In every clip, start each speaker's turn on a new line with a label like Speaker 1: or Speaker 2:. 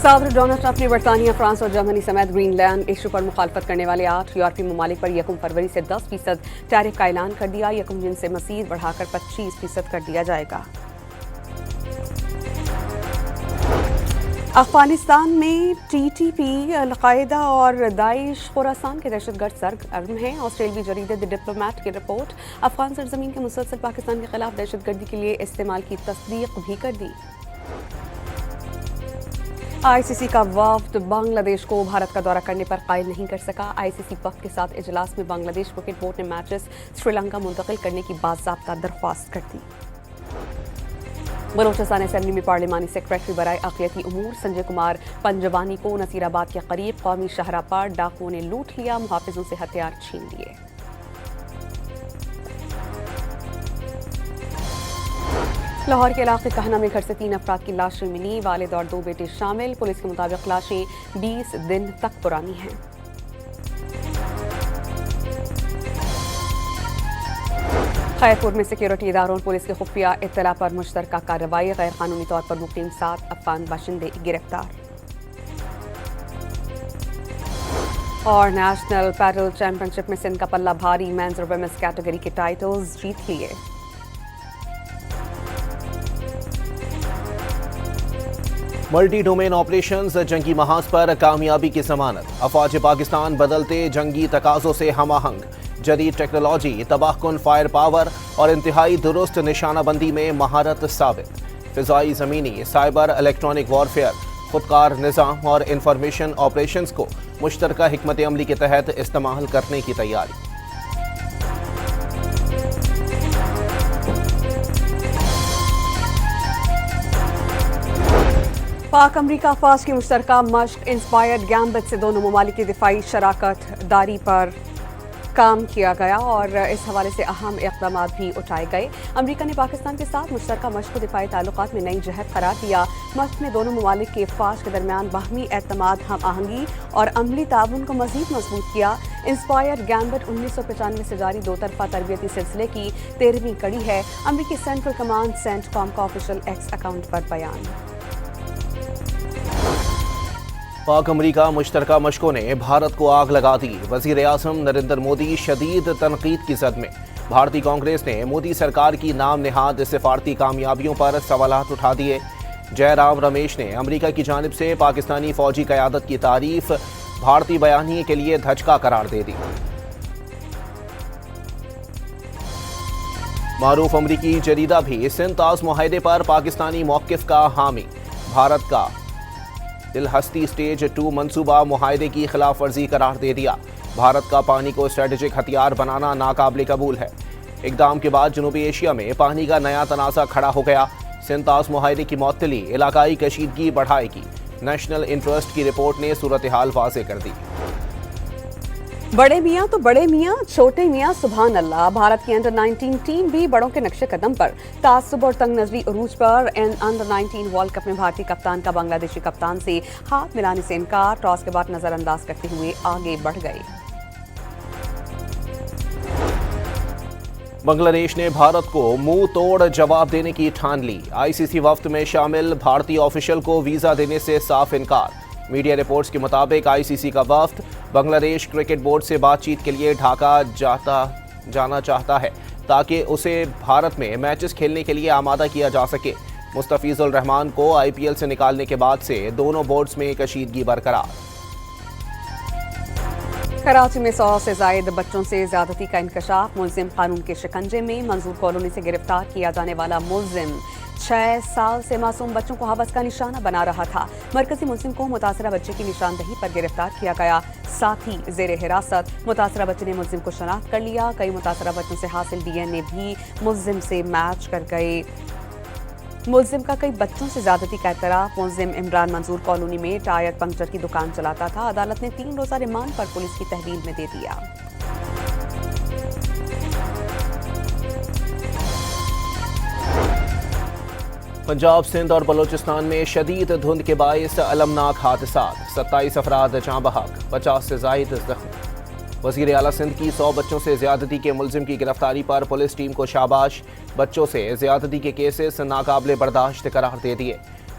Speaker 1: صدر Donald Trump نے برطانیہ، فرانس اور جرمنی سمیت گرین لینڈ ایشو پر مخالفت کرنے والے 8 یورپی ممالک پر 1 فروری سے 10% ٹیرف کا اعلان کر دیا۔ 1 جون سے مزید بڑھا کر 25% کر دیا جائے گا۔ افغانستان میں ٹی ٹی پی، القاعدہ اور داعش خراسان کے دہشت گرد سرگرم ہیں۔ آسٹریلوی جریدے دی ڈپلومیٹ کی رپورٹ افغان سرزمین کے مسلسل پاکستان کے خلاف دہشت گردی کے لیے استعمال کی تصدیق بھی کر دی۔ آئی سی سی کا وفد بنگلہ دیش کو بھارت کا دورہ کرنے پر قائل نہیں کر سکا۔ آئی سی سی وفد کے ساتھ اجلاس میں بنگلہ دیش کرکٹ بورڈ نے میچز سری لنکا منتقل کرنے کی باضابطہ درخواست کر دی۔ بلوچستان اسمبلی میں پارلیمانی سیکریٹری برائے اقلیتی امور سنجے کمار پنجوانی کو نصیر آباد کے قریب قومی شاہراہ پر ڈاکوؤں نے لوٹ لیا، محافظوں سے ہتھیار چھین لیے۔ لاہور کے علاقے کہنا میں گھر سے 3 افراد کی لاشیں ملی، والد اور 2 بیٹے شامل۔ پولیس کے مطابق لاشیں 20 دن تک پرانی ہیں۔ خیرپور میں سیکیورٹی اداروں اور پولیس کی خفیہ اطلاع پر مشترکہ کارروائی، غیر قانونی طور پر مقیم 7 افغان باشندے گرفتار۔ اور نیشنل پیڈل چیمپئن شپ میں سندھ کا پلہ بھاری، مینز اور ویمنز کیٹیگری کے ٹائٹلز جیت لیے۔
Speaker 2: ملٹی ڈومین آپریشنز جنگی محاذ پر کامیابی کی ضمانت، افواج پاکستان بدلتے جنگی تقاضوں سے ہم آہنگ، جدید ٹیکنالوجی، تباہ کن فائر پاور اور انتہائی درست نشانہ بندی میں مہارت ثابت، فضائی، زمینی، سائبر، الیکٹرانک وارفیئر، خودکار نظام اور انفارمیشن آپریشنز کو مشترکہ حکمت عملی کے تحت استعمال کرنے کی تیاری۔
Speaker 1: پاک امریکہ افواج کی مشترکہ مشق انسپائرڈ گیمبٹ سے دونوں ممالک کی دفاعی شراکت داری پر کام کیا گیا اور اس حوالے سے اہم اقدامات بھی اٹھائے گئے۔ امریکہ نے پاکستان کے ساتھ مشترکہ مشق کو دفاعی تعلقات میں نئی جہت قرار دیا۔ مشق نے دونوں ممالک کی افواج کے درمیان باہمی اعتماد، ہم آہنگی اور عملی تعاون کو مزید مضبوط کیا۔ انسپائرڈ گیمبٹ 1995 سے جاری 2 طرفہ تربیتی سلسلے کی 13ویں کڑی ہے۔ امریکی سینٹرل کمانڈ سینٹ کام کا آفیشیل ایکس اکاؤنٹ پر بیان۔
Speaker 2: پاک امریکہ مشترکہ مشقوں نے بھارت کو آگ لگا دی، وزیر اعظم نریندر مودی شدید تنقید کی زد میں۔ بھارتی کانگریس نے مودی سرکار کی نام نہاد سفارتی کامیابیوں پر سوالات اٹھا دیے۔ جے رام رمیش نے امریکہ کی جانب سے پاکستانی فوجی قیادت کی تعریف بھارتی بیانیے کے لیے دھچکا قرار دے دی۔ معروف امریکی جریدہ بھی سندھ طاس معاہدے پر پاکستانی موقف کا حامی، بھارت کا دلہستی سٹیج 2 منصوبہ معاہدے کی خلاف ورزی قرار دے دیا۔ بھارت کا پانی کو اسٹریٹجک ہتھیار بنانا ناقابل قبول ہے۔ اقدام کے بعد جنوبی ایشیا میں پانی کا نیا تنازع کھڑا ہو گیا۔ سندھ طاس معاہدے کی معطلی علاقائی کشیدگی بڑھائے گی، نیشنل انٹرسٹ کی رپورٹ نے صورتحال واضح کر دی۔
Speaker 1: بڑے میاں تو بڑے میاں، چھوٹے میاں سبحان اللہ۔ بھارت کی انڈر 19 ٹیم بھی بڑوں کے نقش قدم پر، تعصب اور تنگ نظری عروج پر۔ انڈر 19 ورلڈ کپ میں بھارتی کپتان کا بنگلہ دیشی کپتان سے ہاتھ ملانے سے انکار، ٹاس کے بعد نظر انداز کرتے ہوئے آگے بڑھ گئے۔
Speaker 2: بنگلہ دیش نے بھارت کو منہ توڑ جواب دینے کی ٹھان لی۔ آئی سی سی وفد میں شامل بھارتی آفیشل کو ویزا دینے سے صاف انکار۔ میڈیا رپورٹس کے مطابق آئی سی سی کا وفد بنگلہ دیش کرکٹ بورڈ سے بات چیت کے لیے ڈھاکہ جانا چاہتا ہے تاکہ اسے بھارت میں میچز کھیلنے کے لیے آمادہ کیا جا سکے۔ مستفیض الرحمان کو آئی پی ایل سے نکالنے کے بعد سے دونوں بورڈز میں کشیدگی برقرار۔
Speaker 1: کراچی میں 100 سے زائد بچوں سے زیادتی کا انکشاف، ملزم قانون کے شکنجے میں۔ منظور کالونی سے گرفتار کیا جانے والا ملزم 6 سال سے معصوم بچوں کو حوث کا نشانہ بنا رہا تھا۔ مرکزی ملزم کو متاثرہ بچے کی نشاندہی پر گرفتار کیا گیا، ساتھ ہی زیر حراست۔ متاثرہ بچے نے ملزم کو شناخت کر لیا۔ کئی متاثرہ بچوں سے حاصل ڈی این اے بھی ملزم سے میچ کر گئے۔ ملزم کا کئی بچوں سے زیادتی کا اعتراف۔ ملزم عمران منظور کالونی میں ٹائر پنکچر کی دکان چلاتا تھا۔ عدالت نے 3 روزہ ریمانڈ پر پولیس کی تحویل میں دے دیا۔
Speaker 2: پنجاب، سندھ اور بلوچستان میں شدید دھند کے باعث المناک حادثات، 27 افراد جاں بحق، 50 سے زائد زخمی۔ وزیر اعلیٰ سندھ کی 100 بچوں سے زیادتی کے ملزم کی گرفتاری پر پولیس ٹیم کو شاباش، بچوں سے زیادتی کے کیسز ناقابل برداشت قرار دے دیے۔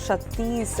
Speaker 1: 36